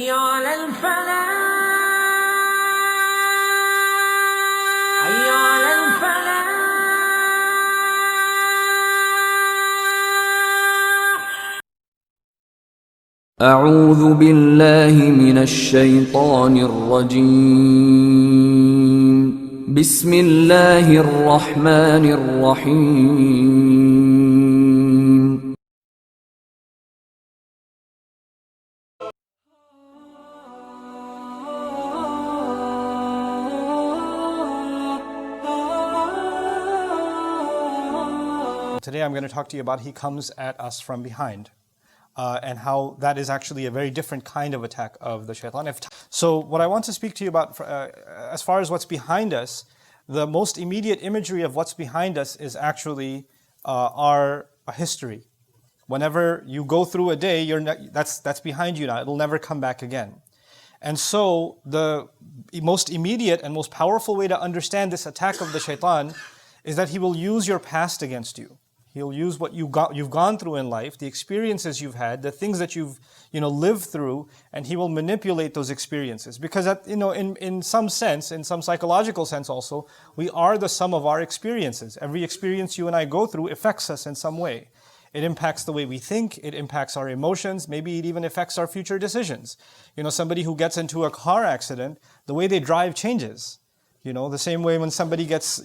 حي على الفلاح حي على الفلاح أعوذ بالله من الشيطان الرجيم بسم الله الرحمن الرحيم Today I'm going to talk to you about he comes at us from behind. And how that is actually a very different kind of attack of the shaitan. So what I want to speak to you about as far as what's behind us, the most immediate imagery of what's behind us is actually our history. Whenever you go through a day, that's behind you now. It'll never come back again. And so the most immediate and most powerful way to understand this attack of the shaitan is that he will use your past against you. He'll use what you've gone through in life, the experiences you've had, the things that you've lived through, and he will manipulate those experiences. Because in some sense, in some psychological sense also, we are the sum of our experiences. Every experience you and I go through affects us in some way. It impacts the way we think, it impacts our emotions, maybe it even affects our future decisions. Somebody who gets into a car accident, the way they drive changes. The same way when somebody gets,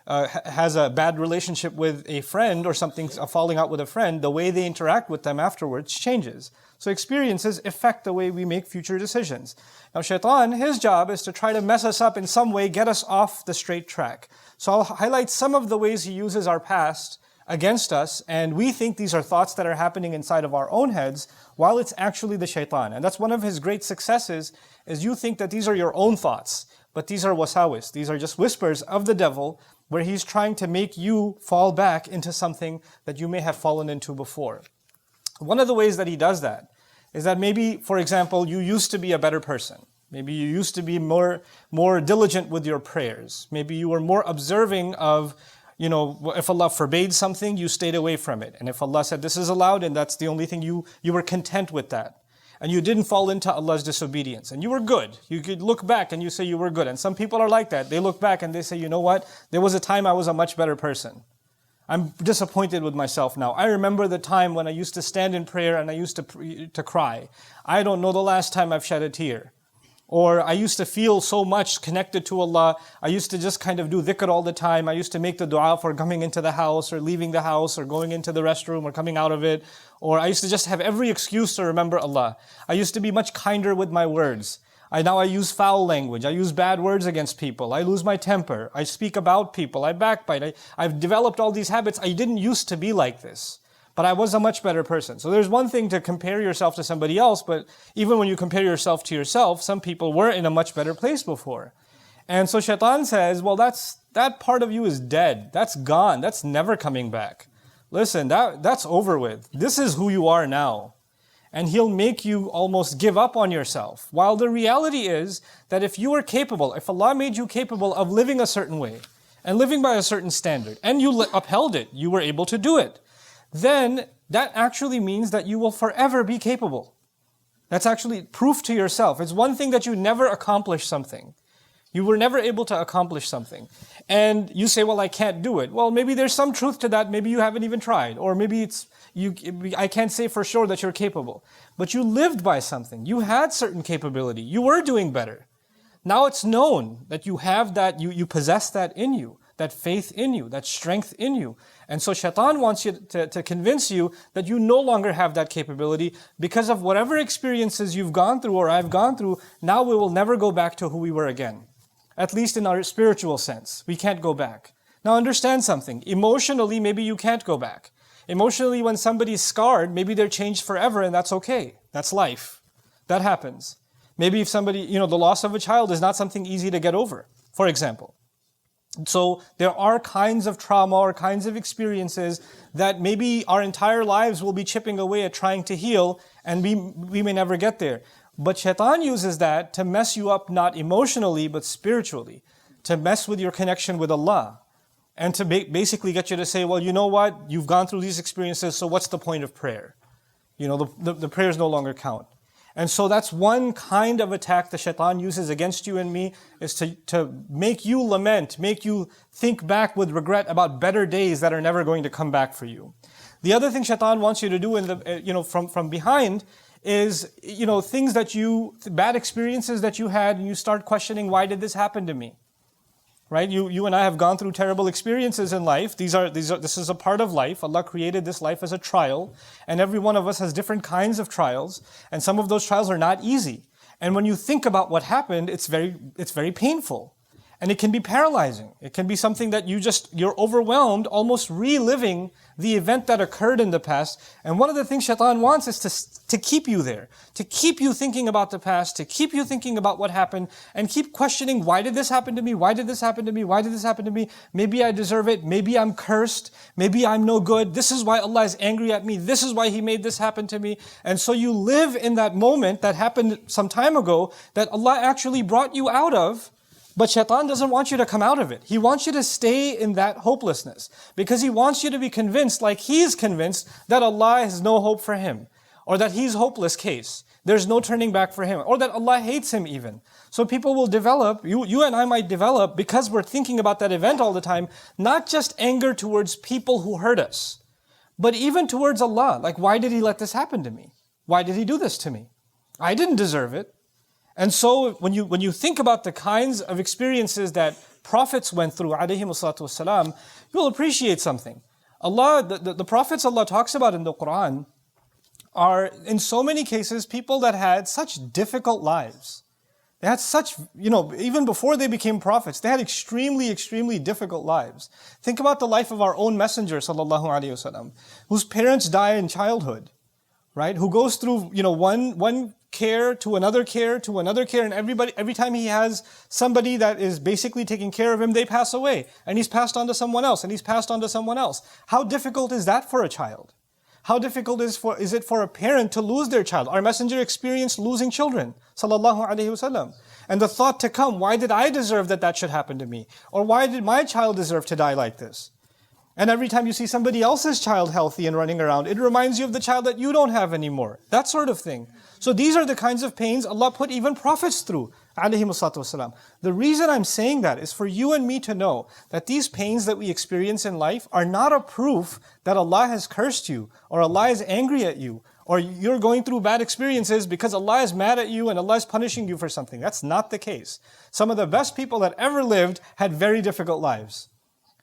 has a bad relationship with a friend or something, falling out with a friend, the way they interact with them afterwards changes. So experiences affect the way we make future decisions. Now shaitan, his job is to try to mess us up in some way, get us off the straight track. So I'll highlight some of the ways he uses our past against us, and we think these are thoughts that are happening inside of our own heads, while it's actually the shaitan. And that's one of his great successes, is you think that these are your own thoughts. But these are wasawis. These are just whispers of the devil where he's trying to make you fall back into something that you may have fallen into before. One of the ways that he does that is that maybe, for example, you used to be a better person. Maybe you used to be more diligent with your prayers. Maybe you were more observing of, if Allah forbade something, you stayed away from it. And if Allah said this is allowed, and that's the only thing, you were content with that. And you didn't fall into Allah's disobedience. And you were good. You could look back and you say you were good. And some people are like that. They look back and they say, you know what? There was a time I was a much better person. I'm disappointed with myself now. I remember the time when I used to stand in prayer and I used to cry. I don't know the last time I've shed a tear. Or I used to feel so much connected to Allah. I used to just kind of do dhikr all the time. I used to make the dua for coming into the house or leaving the house or going into the restroom or coming out of it. Or I used to just have every excuse to remember Allah. I used to be much kinder with my words. Now I use foul language. I use bad words against people. I lose my temper. I speak about people. I backbite. I've developed all these habits. I didn't used to be like this. But I was a much better person. So there's one thing to compare yourself to somebody else, but even when you compare yourself to yourself, some people were in a much better place before. And so shaitan says, well, that part of you is dead. That's gone. That's never coming back. Listen, that's over with. This is who you are now. And he'll make you almost give up on yourself. While the reality is that if you were capable, if Allah made you capable of living a certain way and living by a certain standard, and you upheld it, you were able to do it, then that actually means that you will forever be capable. That's actually proof to yourself. It's one thing that you never accomplished something. You were never able to accomplish something. And you say, well, I can't do it. Well, maybe there's some truth to that. Maybe you haven't even tried. Or maybe I can't say for sure that you're capable. But you lived by something. You had certain capability. You were doing better. Now it's known that you have that, you possess that in you. That faith in you, that strength in you. And so shaitan wants you to convince you that you no longer have that capability because of whatever experiences you've gone through or I've gone through. Now we will never go back to who we were again. At least in our spiritual sense, we can't go back. Now understand something. Emotionally, maybe you can't go back. Emotionally, when somebody's scarred, maybe they're changed forever and that's okay. That's life. That happens. Maybe if somebody, the loss of a child is not something easy to get over, for example. So there are kinds of trauma or kinds of experiences that maybe our entire lives will be chipping away at trying to heal, and we may never get there. But shaitan uses that to mess you up not emotionally but spiritually, to mess with your connection with Allah, and to basically get you to say, well, you know what? You've gone through these experiences, so what's the point of prayer? The prayers no longer count. And so that's one kind of attack the shaitan uses against you and me, is to make you lament, make you think back with regret about better days that are never going to come back for you. The other thing shaitan wants you to do from behind is, things bad experiences that you had, and you start questioning, why did this happen to me? Right? You and I have gone through terrible experiences in life. This is a part of life. Allah created this life as a trial, and every one of us has different kinds of trials, and some of those trials are not easy. And when you think about what happened, it's very painful. And it can be paralyzing. It can be something that you're overwhelmed, almost reliving the event that occurred in the past. And one of the things shaitan wants is to keep you there, to keep you thinking about the past, to keep you thinking about what happened, and keep questioning, why did this happen to me? Why did this happen to me? Why did this happen to me? Maybe I deserve it. Maybe I'm cursed. Maybe I'm no good. This is why Allah is angry at me. This is why He made this happen to me. And so you live in that moment that happened some time ago that Allah actually brought you out of. But shaitan doesn't want you to come out of it. He wants you to stay in that hopelessness, because he wants you to be convinced, like he's convinced, that Allah has no hope for him, or that he's hopeless case. There's no turning back for him, or that Allah hates him even. So people will develop, you and I might develop, because we're thinking about that event all the time, not just anger towards people who hurt us, but even towards Allah. Like, why did He let this happen to me? Why did He do this to me? I didn't deserve it. And so when you think about the kinds of experiences that prophets went through, alayhimu salatu wassalam, you'll appreciate something. The prophets Allah talks about in the Quran are, in so many cases, people that had such difficult lives. They had such, even before they became prophets, they had extremely, extremely difficult lives. Think about the life of our own messenger, sallallahu alayhi wasallam, whose parents die in childhood, right? Who goes through, one care to another care to another care, and every time he has somebody that is basically taking care of him, they pass away, and he's passed on to someone else, and he's passed on to someone else. How difficult is that for a child? How difficult is it for a parent to lose their child? Our messenger experienced losing children, sallallahu alaihi wasallam. And the thought to come, why did I deserve that should happen to me? Or why did my child deserve to die like this? And every time you see somebody else's child healthy and running around, it reminds you of the child that you don't have anymore. That sort of thing. So these are the kinds of pains Allah put even prophets through, alayhimu salatu wasalam. The reason I'm saying that is for you and me to know that these pains that we experience in life are not a proof that Allah has cursed you, or Allah is angry at you, or you're going through bad experiences because Allah is mad at you and Allah is punishing you for something. That's not the case. Some of the best people that ever lived had very difficult lives,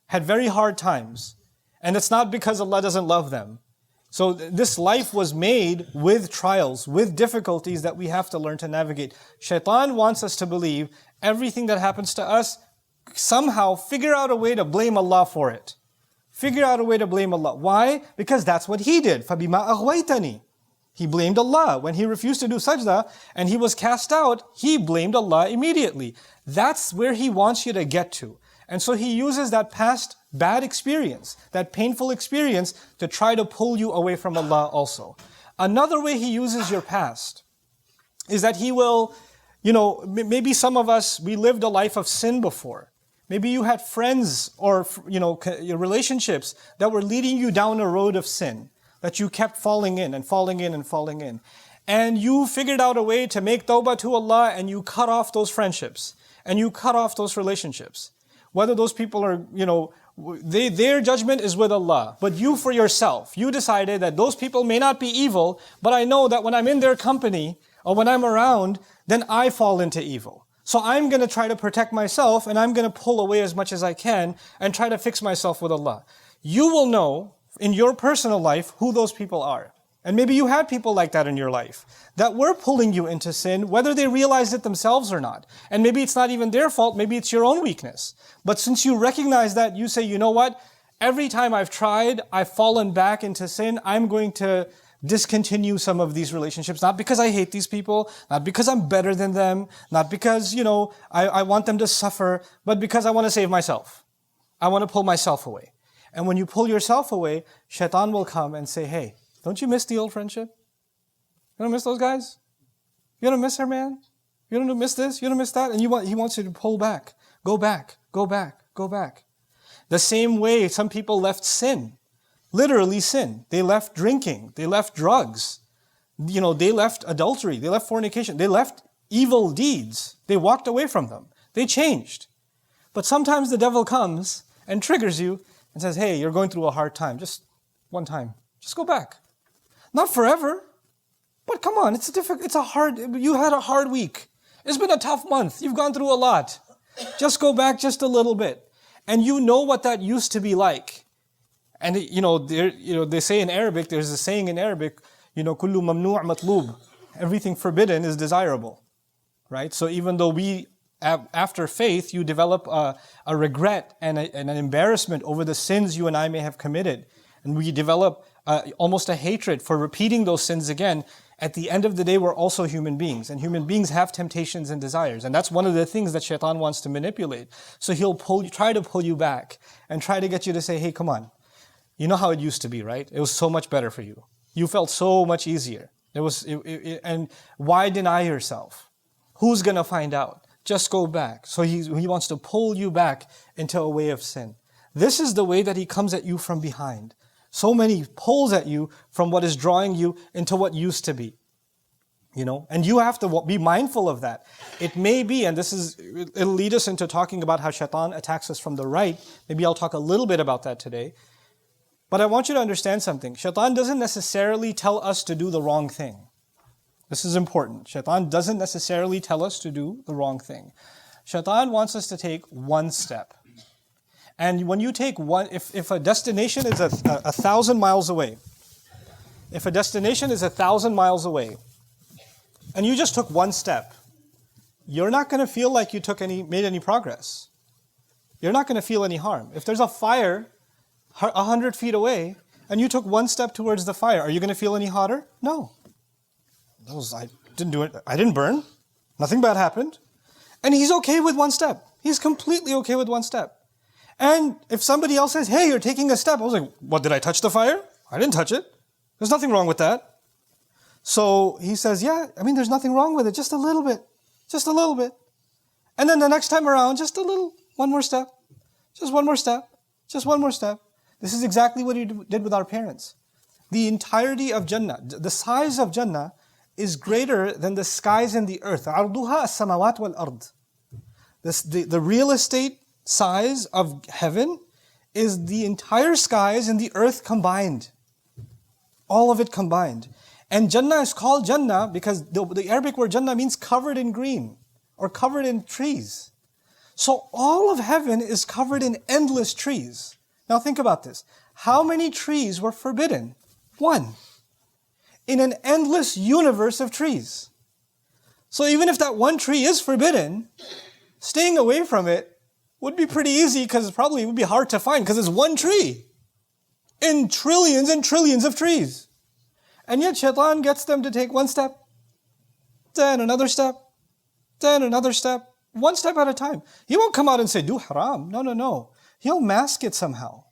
had very hard times. And it's not because Allah doesn't love them. So this life was made with trials, with difficulties that we have to learn to navigate. Shaitan wants us to believe everything that happens to us, somehow figure out a way to blame Allah for it. Figure out a way to blame Allah. Why? Because that's what he did. فَبِمَا أَغْوَيْتَنِي. He blamed Allah. When he refused to do sajda and he was cast out, he blamed Allah immediately. That's where he wants you to get to. And so he uses that past bad experience, that painful experience, to try to pull you away from Allah also. Another way he uses your past is that he will, maybe some of us, we lived a life of sin before. Maybe you had friends or, relationships that were leading you down a road of sin, that you kept falling in and falling in and falling in. And you figured out a way to make tawbah to Allah, and you cut off those friendships, and you cut off those relationships. Whether those people are, their judgment is with Allah. But you for yourself, you decided that those people may not be evil, but I know that when I'm in their company or when I'm around, then I fall into evil. So I'm going to try to protect myself, and I'm going to pull away as much as I can and try to fix myself with Allah. You will know in your personal life who those people are. And maybe you had people like that in your life that were pulling you into sin, whether they realized it themselves or not. And maybe it's not even their fault, maybe it's your own weakness. But since you recognize that, you say, you know what? Every time I've tried, I've fallen back into sin. I'm going to discontinue some of these relationships, not because I hate these people, not because I'm better than them, not because, I want them to suffer, but because I want to save myself. I want to pull myself away. And when you pull yourself away, shaitan will come and say, hey, don't you miss the old friendship? You don't miss those guys? You don't miss her, man? You don't miss this? You don't miss that? And he wants you to pull back. Go back. Go back. Go back. The same way some people left sin. Literally sin. They left drinking. They left drugs. They left adultery, they left fornication, they left evil deeds. They walked away from them. They changed. But sometimes the devil comes and triggers you and says, hey, you're going through a hard time. Just one time. Just go back. Not forever. But come on, you had a hard week. It's been a tough month. You've gone through a lot. Just go back just a little bit. And you know what that used to be like. And they say in Arabic, there's a saying in Arabic, kullu mamnu' matlub. Everything forbidden is desirable. Right? So even though after faith, you develop a regret and an embarrassment over the sins you and I may have committed. And we develop almost a hatred for repeating those sins again. At the end of the day, we're also human beings. And human beings have temptations and desires. And that's one of the things that shaitan wants to manipulate. So he'll try to pull you back and try to get you to say, hey, come on. You know how it used to be, right? It was so much better for you. You felt so much easier. And why deny yourself? Who's going to find out? Just go back. So he wants to pull you back into a way of sin. This is the way that he comes at you from behind. So many pulls at you from what is drawing you into what used to be. And you have to be mindful of that. It may be, and it'll lead us into talking about how shaitan attacks us from the right. Maybe I'll talk a little bit about that today. But I want you to understand something. Shaitan doesn't necessarily tell us to do the wrong thing. This is important. Shaitan doesn't necessarily tell us to do the wrong thing. Shaitan wants us to take one step. And when you take one, if a destination is 1,000 miles away, and you just took one step, you're not going to feel like you made any progress. You're not going to feel any harm. If there's a fire 100 feet away, and you took one step towards the fire, are you going to feel any hotter? No. I didn't do it. I didn't burn. Nothing bad happened. And he's okay with one step. He's completely okay with one step. And if somebody else says, hey, you're taking a step, I was like, what, did I touch the fire? I didn't touch it. There's nothing wrong with that. So he says, yeah, there's nothing wrong with it. Just a little bit. Just a little bit. And then the next time around, one more step. Just one more step. Just one more step. This is exactly what he did with our parents. The entirety of Jannah, the size of Jannah is greater than the skies and the earth. عَرْضُهَا السَّمَوَاتُ وَالْأَرْضِ. The real estate size of heaven is the entire skies and the earth combined. All of it combined. And Jannah is called Jannah because the Arabic word Jannah means covered in green or covered in trees. So all of heaven is covered in endless trees. Now think about this. How many trees were forbidden? One. In an endless universe of trees. So even if that one tree is forbidden, staying away from it would be pretty easy because it probably would be hard to find because it's one tree in trillions and trillions of trees. And yet shaitan gets them to take one step, then another step, then another step, one step at a time. He won't come out and say, do haram. No. He'll mask it somehow.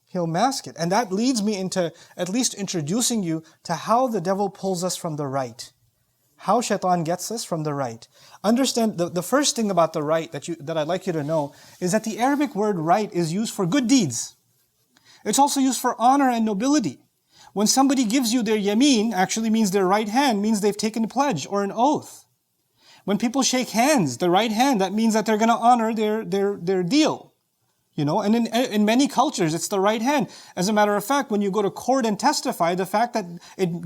He'll mask it. And that leads me into at least introducing you to how the devil pulls us from the right. How shaitan gets us from the right. Understand, the first thing about the right that I'd like you to know is that the Arabic word right is used for good deeds. It's also used for honor and nobility. When somebody gives you their yameen, actually means their right hand, means they've taken a pledge or an oath. When people shake hands, the right hand, that means that they're going to honor their deal. And in many cultures, it's the right hand. As a matter of fact, when you go to court and testify, the fact that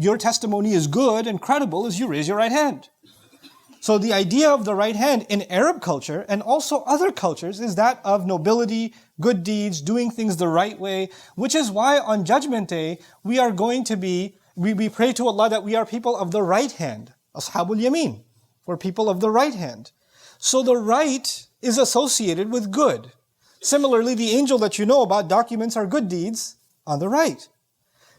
your testimony is good and credible is you raise your right hand. So the idea of the right hand in Arab culture and also other cultures is that of nobility, good deeds, doing things the right way, which is why on Judgment Day, we pray to Allah that we are people of the right hand. Ashabul Yameen. We're people of the right hand. So the right is associated with good. Similarly, the angel that you know about documents our good deeds on the right.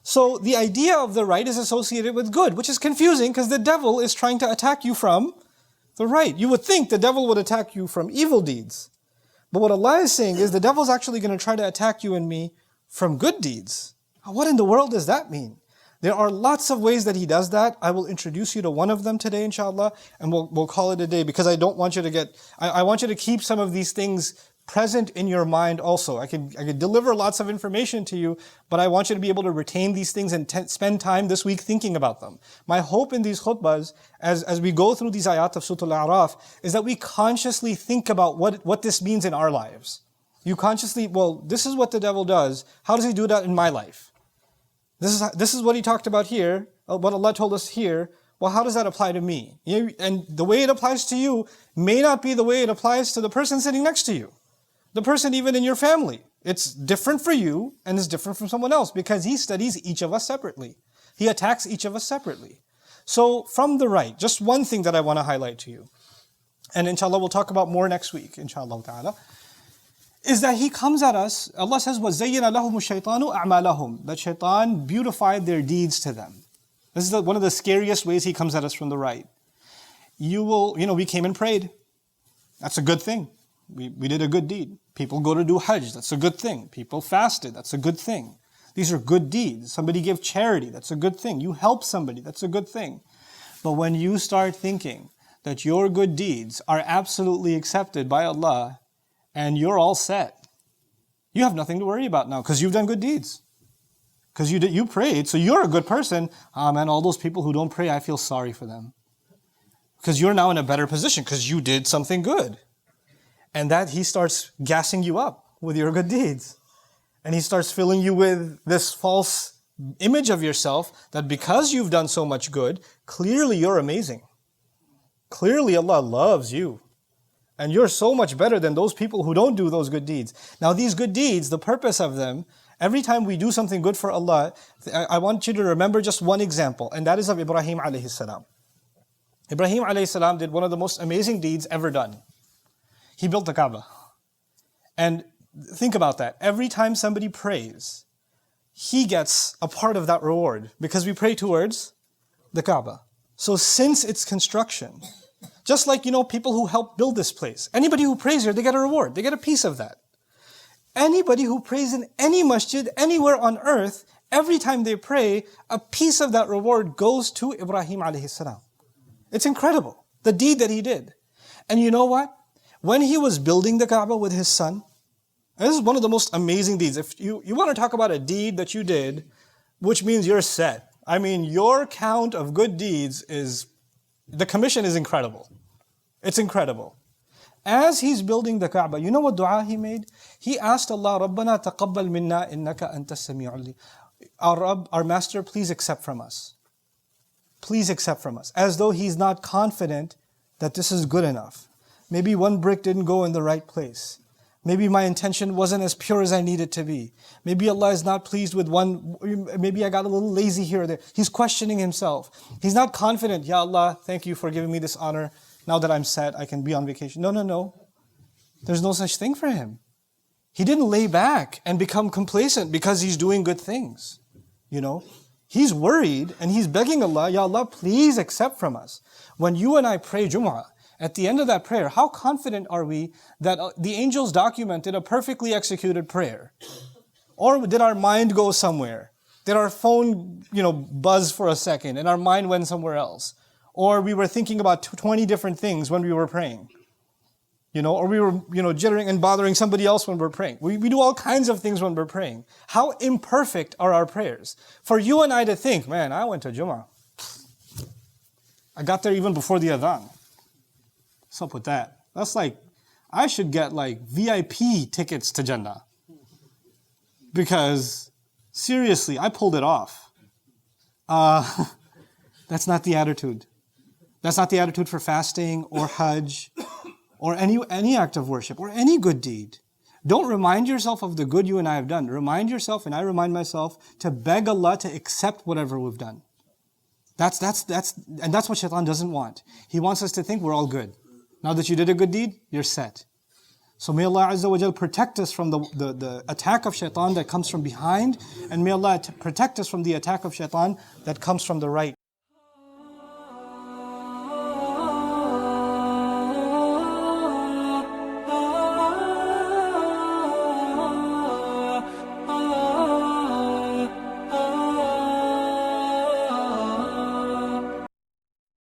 So the idea of the right is associated with good, which is confusing because the devil is trying to attack you from the right. You would think the devil would attack you from evil deeds. But what Allah is saying is the devil's actually going to try to attack you and me from good deeds. What in the world does that mean? There are lots of ways that he does that. I will introduce you to one of them today, inshallah, and we'll call it a day because I don't want you to I want you to keep some of these things present in your mind also. I could deliver lots of information to you, but I want you to be able to retain these things and spend time this week thinking about them. My hope in these khutbahs, as we go through these ayat of Surah Al-A'raf, is that we consciously think about what this means in our lives. You consciously, well, this is what the devil does. How does he do that in my life? This is what he talked about here, what Allah told us here. Well, how does that apply to me? And the way it applies to you may not be the way it applies to the person sitting next to you. The person even in your family. It's different for you and it's different from someone else because he studies each of us separately. He attacks each of us separately. So from the right, just one thing that I want to highlight to you, and inshallah we'll talk about more next week, inshallah ta'ala, is that he comes at us, Allah says, وَزَيَّنَ لَهُمُ الشَّيْطَانُ أَعْمَالَهُم. That shaitan beautified their deeds to them. This is one of the scariest ways he comes at us from the right. We came and prayed. That's a good thing. We did a good deed. People go to do Hajj. That's a good thing. People fasted. That's a good thing. These are good deeds. Somebody gave charity. That's a good thing. You help somebody. That's a good thing. But when you start thinking that your good deeds are absolutely accepted by Allah and you're all set, you have nothing to worry about now because you've done good deeds. Because you prayed, so you're a good person. Man, all those people who don't pray, I feel sorry for them. Because you're now in a better position because you did something good. And that he starts gassing you up with your good deeds. And he starts filling you with this false image of yourself that because you've done so much good, clearly you're amazing. Clearly Allah loves you. And you're so much better than those people who don't do those good deeds. Now these good deeds, the purpose of them, every time we do something good for Allah, I want you to remember just one example, and that is of Ibrahim alayhi salam. Ibrahim alayhi salam did one of the most amazing deeds ever done. He built the Kaaba. And think about that. Every time somebody prays, he gets a part of that reward because we pray towards the Kaaba. So since its construction, just like, people who help build this place, anybody who prays here, they get a reward. They get a piece of that. Anybody who prays in any masjid, anywhere on earth, every time they pray, a piece of that reward goes to Ibrahim alayhi salam. It's incredible, the deed that he did. And you know what? When he was building the Kaaba with his son, and this is one of the most amazing deeds. If you want to talk about a deed that you did, which means you're set. I mean, your count of good deeds the commission is incredible. It's incredible. As he's building the Kaaba, you know what dua he made? He asked Allah, رَبَّنَا تَقَبَّلْ مِنَّا إِنَّكَ أَنْتَ السَّمِيعُ الْعَلِيمُ. Our Rabb, our Master, please accept from us. Please accept from us. As though he's not confident that this is good enough. Maybe one brick didn't go in the right place. Maybe my intention wasn't as pure as I need it to be. Maybe Allah is not pleased with maybe I got a little lazy here or there. He's questioning himself. He's not confident, Ya Allah, thank you for giving me this honor. Now that I'm set, I can be on vacation. No. There's no such thing for him. He didn't lay back and become complacent because he's doing good things. He's worried and he's begging Allah, Ya Allah, please accept from us. When you and I pray Jumu'ah, at the end of that prayer, how confident are we that the angels documented a perfectly executed prayer? Or did our mind go somewhere? Did our phone, buzz for a second and our mind went somewhere else? Or we were thinking about 20 different things when we were praying? Or we were, jittering and bothering somebody else when we're praying. We do all kinds of things when we're praying. How imperfect are our prayers? For you and I to think, man, I went to Jummah. I got there even before the adhan. What's up with that? That's like, I should get VIP tickets to Jannah. Because, seriously, I pulled it off. That's not the attitude. That's not the attitude for fasting or Hajj or any act of worship or any good deed. Don't remind yourself of the good you and I have done. Remind yourself, and I remind myself, to beg Allah to accept whatever we've done. That's what Shaitan doesn't want. He wants us to think we're all good. Now that you did a good deed, you're set. So may Allah Azza wa Jal protect us from the attack of Shaitan that comes from behind, and may Allah protect us from the attack of Shaitan that comes from the right.